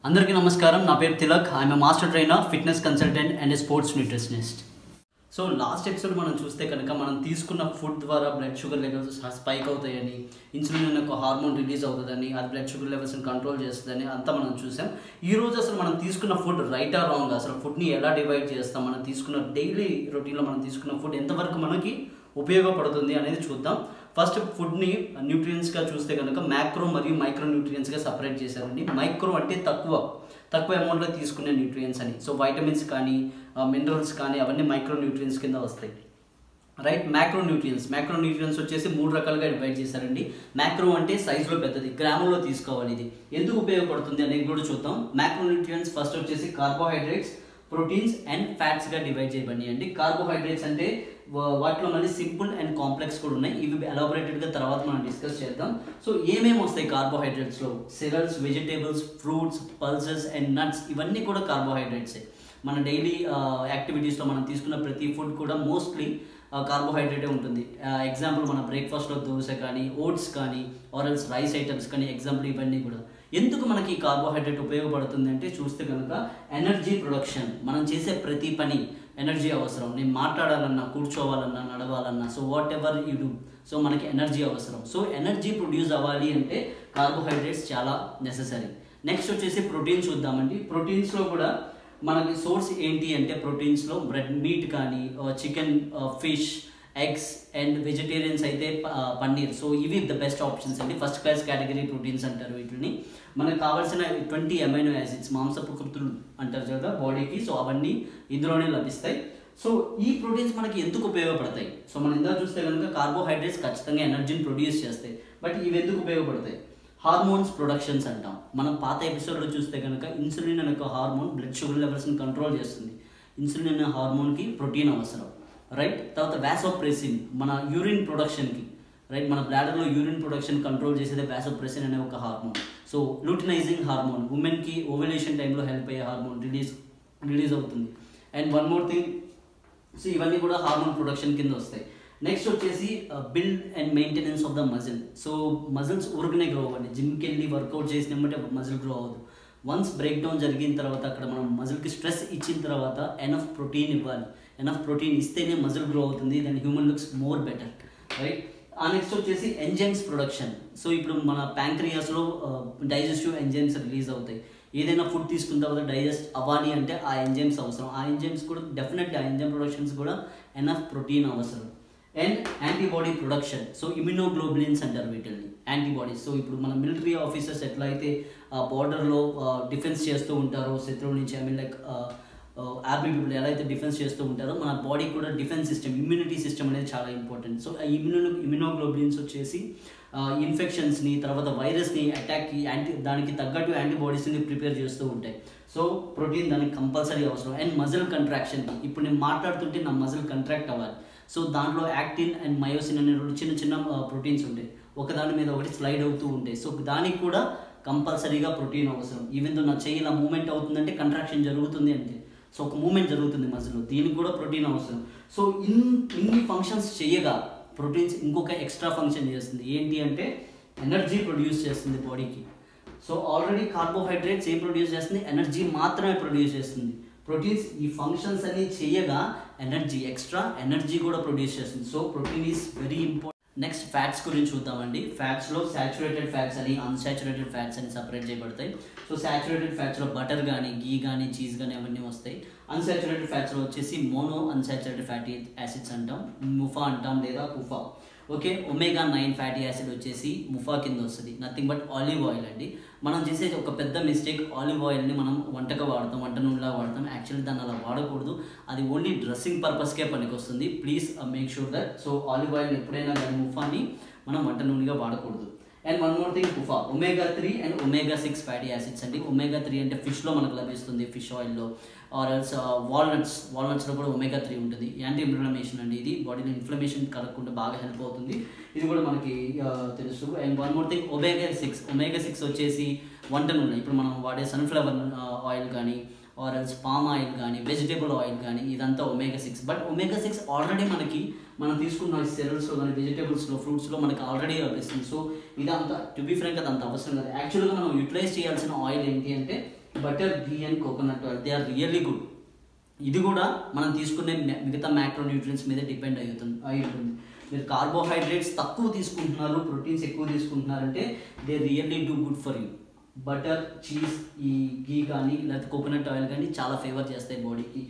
అందరికీ నమస్కారం. నా పేరు Tilak. I'm a master trainer, fitness consultant and A sports nutritionist. So last episode మనం చూస్తే కనుక మనం తీసుకున్న ఫుడ్ ద్వారా బ్లడ్ షుగర్ లెవెల్స్ స్పైక్ అవుతాయని, ఇన్సులిన్ అనే ఒక హార్మోన్ రిలీజ్ అవుతుందని, అది బ్లడ్ షుగర్ లెవెల్స్ని కంట్రోల్ చేస్తుందని అంతా మనం చూసాం. ఈరోజు అసలు మనం తీసుకున్న ఫుడ్ రైట్ ఆర్ రాంగ్, అసలు ఫుడ్ని ఎలా డివైడ్ చేస్తాం, మనం తీసుకున్న డైలీ రొటీన్లో మనం తీసుకున్న ఫుడ్ ఎంతవరకు మనకి ఉపయోగపడుతుంది అనేది చూద్దాం. ఫస్ట్ ఫుడ్ని న్యూట్రియంట్స్గా చూస్తే కనుక మ్యాక్రో మరియు మైక్రో న్యూట్రియంట్స్గా సపరేట్ చేశారండి. మైక్రో అంటే తక్కువ అమౌంట్లో తీసుకునే న్యూట్రియంట్స్ అని. సో వైటమిన్స్ కానీ మినరల్స్ కానీ అవన్నీ మైక్రో న్యూట్రియంట్స్ కింద వస్తాయి, రైట్. మ్యాక్రో న్యూట్రియంట్స్ వచ్చేసి 3 రకాలుగా డివైడ్ చేశారండి. మ్యాక్రో అంటే సైజులో పెద్దది, గ్రాముల్లో తీసుకోవాలి. ఇది ఎందుకు ఉపయోగపడుతుంది అనేది కూడా చూద్దాం. మ్యాక్రో న్యూట్రియంట్స్ ఫస్ట్ వచ్చేసి కార్బోహైడ్రేట్స్, ప్రోటీన్స్ అండ్ ఫ్యాట్స్గా డివైడ్ చేయబడి అండి. కార్బోహైడ్రేట్స్ అంటే వాటిలో మళ్ళీ సింపుల్ అండ్ కాంప్లెక్స్ కూడా ఉన్నాయి. ఇవి ఎలాబొరేటెడ్గా తర్వాత మనం డిస్కస్ చేద్దాం. సో ఏమేమి వస్తాయి కార్బోహైడ్రేట్స్లో? Cereals, vegetables, fruits, pulses and nuts, ఇవన్నీ కూడా కార్బోహైడ్రేట్సే. మన డైలీ యాక్టివిటీస్లో మనం తీసుకున్న ప్రతి ఫుడ్ కూడా మోస్ట్లీ కార్బోహైడ్రేటే ఉంటుంది. ఎగ్జాంపుల్ మన బ్రేక్ఫాస్ట్లో దోశ కానీ, ఓట్స్ కానీ, ఆర్ఎల్స్ రైస్ ఐటమ్స్ కానీ, ఎగ్జాంపుల్ ఇవన్నీ కూడా. ఎందుకు మనకి ఈ కార్బోహైడ్రేట్ ఉపయోగపడుతుంది అంటే చూస్తే కనుక ఎనర్జీ ప్రొడక్షన్. మనం చేసే ప్రతి పని ఎనర్జీ అవసరం. నేను మాట్లాడాలన్నా, కూర్చోవాలన్నా, నడవాలన్నా, so whatever you do, so మనకి ఎనర్జీ అవసరం. సో ఎనర్జీ ప్రొడ్యూస్ అవ్వాలి అంటే కార్బోహైడ్రేట్స్ చాలా నెససరీ. నెక్స్ట్ వచ్చేసి ప్రోటీన్ చూద్దామండి. ప్రోటీన్స్లో కూడా మనకి సోర్స్ ఏంటి అంటే ప్రోటీన్స్లో బ్రెడ్, మీట్ కానీ, chicken, fish, eggs and vegetarians అయితే పన్నీర్. సో ఇవి ద బెస్ట్ ఆప్షన్స్ అండి. ఫస్ట్ క్లాస్ కేటగిరీ ప్రోటీన్స్ అంటారు వీటిని. మనకు కావాల్సిన 20 అమైనో యాసిడ్స్, మాంసపు కృతులు అంటారు కదా బాడీకి, సో అవన్నీ ఇందులోనే లభిస్తాయి. సో ఈ ప్రోటీన్స్ మనకి ఎందుకు ఉపయోగపడతాయి? సో మనం ఇందాక చూస్తే కనుక కార్బోహైడ్రేట్స్ ఖచ్చితంగా ఎనర్జీని ప్రొడ్యూస్ చేస్తాయి. బట్ ఇవి ఎందుకు ఉపయోగపడతాయి? హార్మోన్స్ ప్రొడక్షన్స్ అంటాం. మనం పాత ఎపిసోడ్లో చూస్తే కనుక ఇన్సులిన్ అనే ఒక హార్మోన్ బ్లడ్ షుగర్ లెవెల్స్ని కంట్రోల్ చేస్తుంది. ఇన్సులిన్ అనే హార్మోన్కి ప్రోటీన్ అవసరం, రైట్. తర్వాత వాసోప్రెసిన్ మన యూరిన్ ప్రొడక్షన్కి, రైట్. మన బ్లాడర్లో యూరిన్ ప్రొడక్షన్ కంట్రోల్ చేసేది వాసోప్రెసిన్ అనే ఒక హార్మోన్. సో లూటినైజింగ్ హార్మోన్, ఉమెన్కి ఓవ్యులేషన్ టైంలో హెల్ప్ అయ్యే హార్మోన్ రిలీజ్ అవుతుంది. And one more thing, so ఇవన్నీ కూడా హార్మోన్ ప్రొడక్షన్ కింద వస్తాయి. నెక్స్ట్ వచ్చేసి build and maintenance of the muscle. So muscles ఊరికనే గ్రో అవ్వండి. జిమ్కి వెళ్ళి వర్కౌట్ చేసినట్టే మజిల్ గ్రో అవ్వదు. వన్స్ బ్రేక్ డౌన్ జరిగిన తర్వాత అక్కడ మనం మజిల్కి స్ట్రెస్ ఇచ్చిన తర్వాత ఎనఫ్ ప్రోటీన్ ఇవ్వాలి. ఎనఫ్ ప్రోటీన్ ఇస్తేనే మజిల్ గ్రో అవుతుంది. Then human looks more better, right. Next వచ్చేసి ఎంజైమ్స్ ప్రొడక్షన్. సో ఇప్పుడు మన ప్యాంక్రియాస్లో డైజెస్టివ్ ఎంజైమ్స్ రిలీజ్ అవుతాయి. ఏదైనా ఫుడ్ తీసుకున్న తర్వాత డైజెస్ట్ అవ్వాలి అంటే ఆ ఎంజైమ్స్ అవసరం. ఆ ఎంజైమ్స్ కూడా డెఫినెట్లీ, ఆ ఎంజైమ్ ప్రొడక్షన్స్ కూడా ఎనఫ్ ప్రోటీన్ అవసరం. And antibody production. So immunoglobulins అంటారు వీటిని, యాంటీబాడీస్. సో ఇప్పుడు మన మిలిటరీ ఆఫీసర్స్ ఎట్లా అయితే బార్డర్లో డిఫెన్స్ చేస్తూ ఉంటారో శత్రువుల నుంచి, I mean like army people ఎలా అయితే డిఫెన్స్ చేస్తూ ఉంటారో, మన బాడీ కూడా డిఫెన్స్ సిస్టమ్, ఇమ్యూనిటీ సిస్టమ్ అనేది చాలా ఇంపార్టెంట్. సో ఇమ్యునోగ్లోబులిన్స్ వచ్చేసి ఇన్ఫెక్షన్స్ని, తర్వాత వైరస్ని అటాక్కి దానికి తగ్గట్టు యాంటీబాడీస్ని ప్రిపేర్ చేస్తూ ఉంటాయి. సో ప్రోటీన్ దానికి కంపల్సరీ అవసరం. అండ్ మజిల్ కంట్రాక్షన్కి, ఇప్పుడు నేను మాట్లాడుతుంటే నా మజిల్ కంట్రాక్ట్ అవ్వాలి. సో దాంట్లో యాక్టిన్ అండ్ మయోసిన్ అనే చిన్న ప్రోటీన్స్ ఉంటాయి, ఒకదాని మీద ఒకటి స్లైడ్ అవుతూ ఉంటాయి. సో దానికి కూడా కంపల్సరీగా ప్రోటీన్ అవసరం. ఈవెన్ దో నా చెయ్యి ఇలా మూమెంట్ అవుతుందంటే కంట్రాక్షన్ జరుగుతుంది అంటే, సో ఒక మూమెంట్ జరుగుతుంది మజిల్లో, దీనికి కూడా ప్రోటీన్ అవసరం. సో ఇన్ని ఫంక్షన్స్ చేయగా ప్రోటీన్స్ ఇంకొక ఎక్స్ట్రా ఫంక్షన్ చేస్తుంది. ఏంటి అంటే ఎనర్జీ ప్రొడ్యూస్ చేస్తుంది బాడీకి. సో ఆల్రెడీ కార్బోహైడ్రేట్స్ ఏం ప్రొడ్యూస్ చేస్తుంది? ఎనర్జీ మాత్రమే ప్రొడ్యూస్ చేస్తుంది. ప్రోటీన్స్ ఈ ఫంక్షన్స్ అన్ని చేయగా ఎక్స్ట్రా ఎనర్జీ కూడా ప్రొడ్యూస్ చేస్తుంది. So protein is very important. Next fats గురించి చూద్దామండి. ఫ్యాట్స్లో సాచురేటెడ్ ఫ్యాట్స్ అని, అన్సాచురేటెడ్ ఫ్యాట్స్ అని సపరేట్ చేయబడతాయి. సో సాచురేటెడ్ ఫ్యాట్స్లో బటర్ కానీ, గీ కానీ, చీజ్ కానీ అవన్నీ వస్తాయి. అన్సాచురేటెడ్ ఫ్యాట్స్లో వచ్చేసి మోనో అన్సాచురేటెడ్ ఫ్యాటీ యాసిడ్స్ అంటాం, ముఫా అంటాం లేదా కుఫా. ఓకే, ఒమేగా 9 ఫ్యాటీ యాసిడ్ వచ్చేసి ముఫా కింద వస్తుంది. నథింగ్ బట్ ఆలివ్ ఆయిల్ అండి. మనం చేసే ఒక పెద్ద మిస్టేక్, ఆలివ్ ఆయిల్ని మనం వంటగా వాడతాం, వంట నూనెలా వాడతాం. యాక్చువల్లీ దాన్ని అలా వాడకూడదు. అది ఓన్లీ డ్రెస్సింగ్ పర్పస్కే పనికి వస్తుంది. Please make sure that. So olive oil ఎప్పుడైనా కానీ ముఫాని మనం వంట నూనెగా వాడకూడదు. అండ్ వన్ మోర్ థింగ్, కుఫా, omega 3 and omega 6 fatty acids అండి. ఒమేగా 3 అంటే ఫిష్లో మనకు లభిస్తుంది, ఫిష్ ఆయిల్లో, ఆర్ ఎల్స్ వాల్నట్స్లో కూడా ఒమేగా 3 ఉంటుంది. యాంటీ ఇన్ఫ్లమేషన్ అండి, ఇది బాడీలో ఇన్ఫ్లమేషన్ కలగకుండా బాగా హెల్ప్ అవుతుంది. ఇది కూడా మనకి తెలుసు. And one more thing, omega 6 వచ్చేసి వంట నూనె. ఇప్పుడు మనం వాడే సన్ఫ్లవర్ ఆయిల్ కానీ, ఆర్ ఎల్స్ పామ్ ఆయిల్ కానీ, వెజిటేబుల్ ఆయిల్ కానీ, ఇదంతా ఒమేగా 6. బట్ ఒమేగా 6 ఆల్రెడీ మనం తీసుకున్న సెరల్స్లో కానీ, వెజిటేబుల్స్లో, ఫ్రూట్స్లో మనకి ఆల్రెడీ లభిస్తుంది. సో ఇదంతా టు బి ఫ్రాంక్ అది అంత అవసరం కాదు. యాక్చువల్గా మనం యూటిలైజ్ చేయాల్సిన ఆయిల్ ఏంటి అంటే butter, ghee and coconut oil, they are really good. ఇది కూడా మనం తీసుకునే మిగతా మ్యాక్రో న్యూట్రియన్స్ మీద డిపెండ్ అయి ఉంటుంది. మీరు కార్బోహైడ్రేట్స్ తక్కువ తీసుకుంటున్నారు, ప్రోటీన్స్ ఎక్కువ తీసుకుంటున్నారంటే they really do good for you. Butter, cheese, ఈ ఘీ కానీ లేకపోతే కోకోనట్ ఆయిల్ కానీ చాలా ఫేవర్ చేస్తాయి బాడీకి.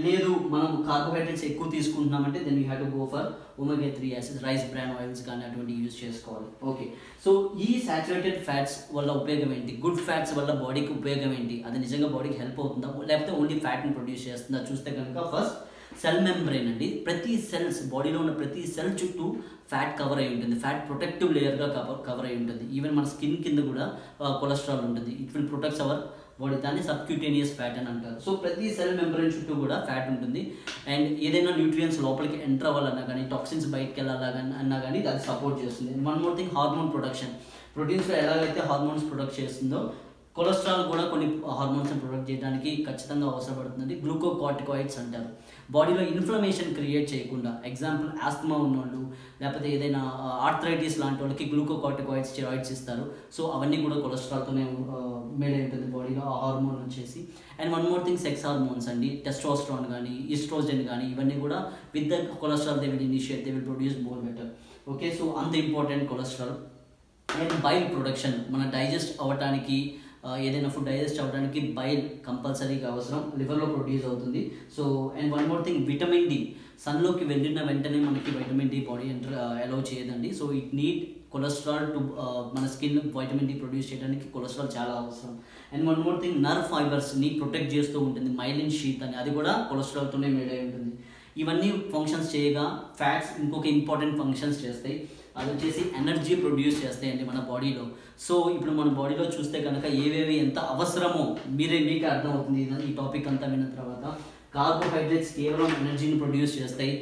లేదు మనం కార్బోహైడ్రేట్స్ ఎక్కువ తీసుకుంటున్నామంటే then you have to go for omega 3 acids, rice bran oils కానీ అటువంటి యూజ్ చేసుకోవాలి. ఓకే, సో ఈ సాచురేటెడ్ ఫ్యాట్స్ వల్ల ఉపయోగం ఏంటి, గుడ్ ఫ్యాట్స్ వల్ల బాడీకి ఉపయోగం ఏంటి, అది నిజంగా బాడీకి హెల్ప్ అవుతుందా లేకపోతే ఓన్లీ ఫ్యాట్ని ప్రొడ్యూస్ చేస్తుందా చూస్తే కనుక ఫస్ట్ సెల్ మెంబ్రెయిన్ అండి. ప్రతి సెల్స్, బాడీలో ఉన్న ప్రతి సెల్ చుట్టూ ఫ్యాట్ కవర్ అయి ఉంటుంది. ఫ్యాట్ ప్రొటెక్టివ్ లేయర్గా కవర్ అయి ఉంటుంది. ఈవెన్ మన స్కిన్ కింద కూడా కొలెస్ట్రాల్ ఉంటుంది. It will protects our body, దాన్ని సబ్క్యూటేనియస్ ఫ్యాట్ అని అంటారు. సో ప్రతి సెల్ మెంబ్రెయిన్ చుట్టూ కూడా ఫ్యాట్ ఉంటుంది. అండ్ ఏదైనా న్యూట్రియన్స్ లోపలికి ఎంటర్ అవ్వాలన్నా కానీ, టాక్సిన్స్ బయటకు వెళ్ళాలన్నా కానీ అది సపోర్ట్ చేస్తుంది. One more thing, hormone production. ప్రోటీన్స్లో ఎలాగైతే హార్మోన్స్ ప్రొడక్ట్ చేస్తుందో కొలెస్ట్రాల్ కూడా కొన్ని హార్మోన్స్ ప్రొడక్ట్ చేయడానికి ఖచ్చితంగా అవసరపడుతుంది. గ్లూకోకార్టికాయిడ్స్ అంటారు. బాడీలో ఇన్ఫ్లమేషన్ క్రియేట్ చేయకుండా, ఎగ్జాంపుల్ ఆస్తమా ఉన్నోళ్ళు లేకపోతే ఏదైనా ఆర్థరైటిస్ లాంటి వాళ్ళకి గ్లూకోకార్టికాయిడ్స్, స్టెరాయిడ్స్ ఇస్తారు. సో అవన్నీ కూడా కొలెస్ట్రాల్తోనే మేడ్ అయి ఉంటుంది బాడీలో ఆ హార్మోన్ వచ్చేసి. And one more thing, sex hormones అండి. టెస్టోస్టెరాన్ కానీ, ఈస్ట్రోజన్ కానీ, ఇవన్నీ కూడా with the cholesterol they will initiate, they will produce more better. Okay, so అంత important cholesterol. And bile production, మన డైజెస్ట్ అవ్వడానికి, ఏదైనా ఫుడ్ డైజెస్ట్ అవ్వడానికి బైల్ కంపల్సరీగా అవసరం, లివర్లో ప్రొడ్యూస్ అవుతుంది. So and one more thing, vitamin D. సన్లోకి వెళ్ళిన వెంటనే మనకి వైటమిన్ డి బాడీ అలౌ చేయదండి. So it need cholesterol to మన స్కిన్ వైటమిన్ డి ప్రొడ్యూస్ చేయడానికి కొలెస్ట్రాల్ చాలా అవసరం. And one more thing, nerve ఫైబర్స్ని ప్రొటెక్ట్ చేస్తూ ఉంటుంది. మైలిన్ షీత్ అని, అది కూడా కొలెస్ట్రాల్తోనే మేడ్ అయి ఉంటుంది. ఇవన్నీ ఫంక్షన్స్ చేయగా ఫ్యాట్స్ ఇంకొక ఇంపార్టెంట్ ఫంక్షన్స్ చేస్తాయి. అది వచ్చేసి ఎనర్జీ ప్రొడ్యూస్ చేస్తాయండి మన బాడీలో. సో ఇప్పుడు మన బాడీలో చూస్తే కనుక ఏవేవి ఎంత అవసరమో మీకే అర్థమవుతుంది ఈ టాపిక్ అంతా విన్న తర్వాత. కార్బోహైడ్రేట్స్ కేవలం ఎనర్జీని ప్రొడ్యూస్ చేస్తాయి.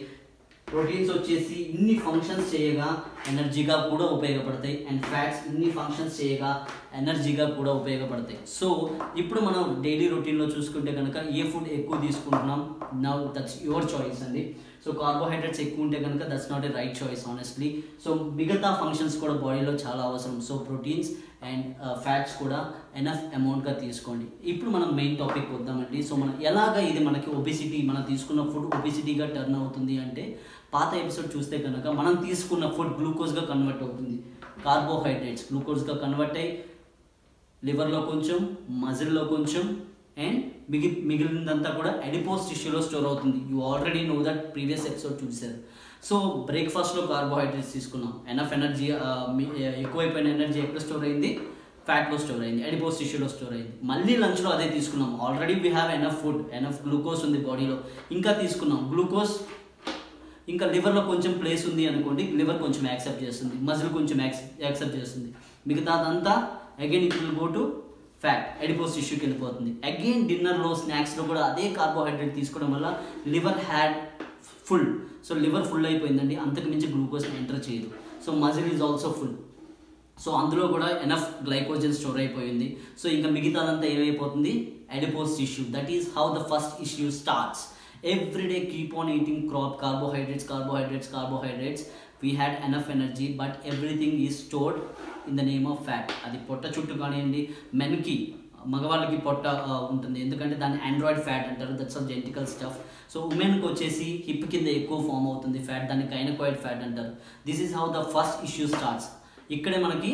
ప్రోటీన్స్ వచ్చేసి ఇన్ని ఫంక్షన్స్ చేయగా ఎనర్జీగా కూడా ఉపయోగపడతాయి. అండ్ ఫ్యాట్స్ ఇన్ని ఫంక్షన్స్ చేయగా ఎనర్జీగా కూడా ఉపయోగపడతాయి. సో ఇప్పుడు మనం డైలీ రొటీన్లో చూసుకుంటే కనుక ఏ ఫుడ్ ఎక్కువ తీసుకుంటున్నాం, నౌ దట్స్ యువర్ చాయిస్ అండి. సో కార్బోహైడ్రేట్స్ ఎక్కువ ఉంటే కనుక that's not a right choice honestly. So మిగతా ఫంక్షన్స్ కూడా బాడీలో చాలా అవసరం. సో ప్రోటీన్స్ అండ్ ఫ్యాట్స్ కూడా ఎనఫ్ అమౌంట్గా తీసుకోండి. ఇప్పుడు మనం మెయిన్ టాపిక్ వద్దామండి. సో మనం ఎలాగ ఇది మనకి ఒబిసిటీ, మనం తీసుకున్న ఫుడ్ ఒబిసిటీగా టర్న్ అవుతుంది అంటే, పాత ఎపిసోడ్ చూస్తే కనుక మనం తీసుకున్న ఫుడ్ గ్లూకోజ్గా కన్వర్ట్ అవుతుంది. కార్బోహైడ్రేట్స్ గ్లూకోజ్గా కన్వర్ట్ అయ్యి లివర్లో కొంచెం, మజిల్లో కొంచెం, అండ్ మిగిలినంతా కూడా అడిపోస్ టిష్యూలో స్టోర్ అవుతుంది. You already know that, previous episode చూసారు. సో బ్రేక్ఫాస్ట్లో కార్బోహైడ్రేట్స్ తీసుకున్నాం, ఎనఫ్ ఎనర్జీ, ఎక్కువైపోయిన ఎనర్జీ ఎక్కడ స్టోర్ అయింది, ఫ్యాట్లో స్టోర్ అయింది, అడిపోస్ టిష్యూలో స్టోర్ అయింది. మళ్ళీ లంచ్లో అదే తీసుకున్నాం, already we have enough food, enough glucose ఉంది బాడీలో, ఇంకా తీసుకున్నాం గ్లూకోజ్. ఇంకా లివర్లో కొంచెం ప్లేస్ ఉంది అనుకోండి, లివర్ కొంచెం యాక్సెప్ట్ చేస్తుంది, మజిల్ కొంచెం యాక్సెప్ట్ చేస్తుంది, మిగతాదంతా again it will go to fat, adipose టిష్యూకి వెళ్ళిపోతుంది. అగైన్ డిన్నర్లో, స్నాక్స్లో కూడా అదే కార్బోహైడ్రేట్ తీసుకోవడం వల్ల liver had full. So liver full అయిపోయిందండి, అంతకు మించి గ్లూకోజ్ ఎంటర్ చేయదు. So muscle is also full. So అందులో కూడా ఎనఫ్ గ్లైకోజన్ స్టోర్ అయిపోయింది. సో ఇంకా మిగతాదంతా ఏమైపోతుంది, adipose tissue. That is how the first issue starts. Every day keep on eating carbohydrates. We had enough energy, but everything is stored in the name of fat. అది పొట్ట చుట్టూ కానివ్వండి, మెన్కి మగవాళ్ళకి పొట్ట ఉంటుంది, ఎందుకంటే దాన్ని ఆండ్రాయిడ్ ఫ్యాట్ అంటారు, that's all genetical stuff. So ఉమెన్కి వచ్చేసి హిప్ కింద ఎక్కువ ఫామ్ అవుతుంది ఫ్యాట్, దాన్ని గైనకాయిడ్ ఫ్యాట్ అంటారు. This is how the first issue starts. ఇక్కడే మనకి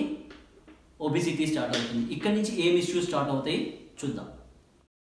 ఒబిసిటీ స్టార్ట్ అవుతుంది. ఇక్కడ నుంచి ఏం ఇష్యూస్ స్టార్ట్ అవుతాయి చూద్దాం.